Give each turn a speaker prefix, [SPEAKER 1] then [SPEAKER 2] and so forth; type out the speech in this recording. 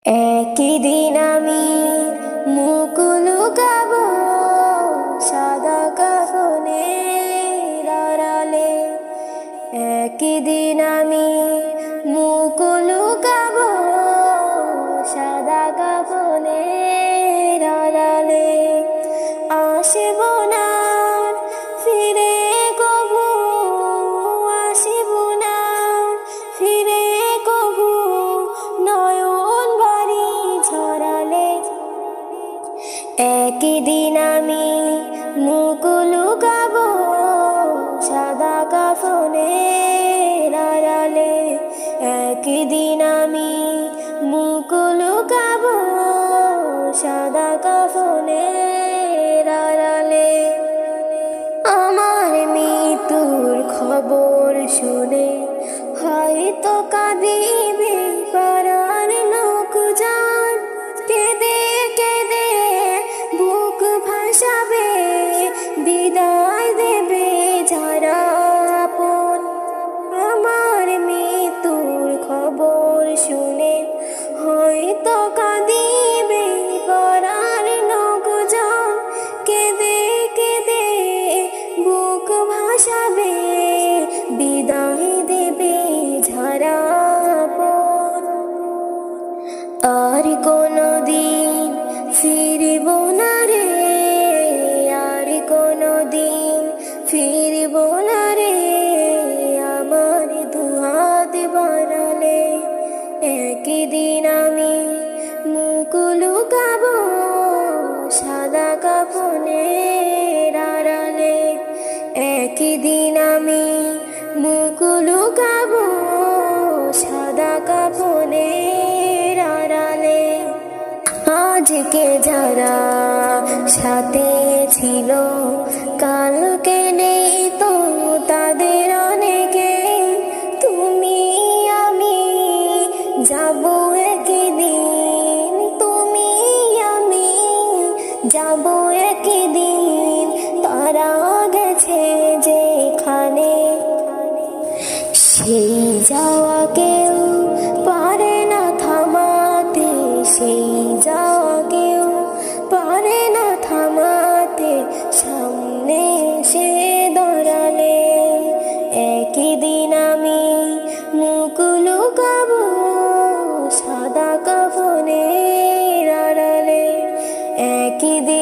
[SPEAKER 1] একই দিন আমি মুখ লুকাবো সাদা কাফনের আড়ালে। একই দিন আমি মুখ লুকাবো সাদা কাফনের আড়ালে। আসব না ফিরে কবু, আসব না ফিরে কবু নয়ন বাড়ি ঝরালে। একই দিন আমি মুখ লুকাবো সাদা কাফনের আড়ালে। একই দিন আমি মুখ লুকাবো সাদা কাফনের আড়ালে। আমার মৃত্যুর খবর শুনে হয়তো কাঁদিবে পাড়ার লোকজন, কেঁদে কেঁদে বুক ভাসাবে বিদায় দেবে যারা আপন। আমার মৃত্যুর খবর শুনে হয়তো কাঁদিবে পাড়ার লোকজন, কেঁদে কেঁদে বুক ভাসাবে বিদায় দেবে যারা আপন। আর কোনদিন ফিরব না রে, আর কোনদিন ফিরব না রে আমার দুহাত বাড়ালে। একই দিন আমি মুখ লুকাবো সাদা কাফনের আড়ালে। একই দিন আমি মুখ লুকাবো সাদা কাফনের আড়ালে। আজকে যারা সাথে ছিল কালকে নেই তো তাদের অনেকে। তুমি আমি যাবো একদিন, তুমি আমি যাবো একদিন তারা গেছে যেখানে। সেই যাওয়া কেউ পারে না থামাতে, সেই যাওয়া কেউ পারে না থামাতে সামনে সে দাঁড়ালে। একই দিন আমি মুখ লুকাবো সাদা কাফনের আড়ালে। একই দিন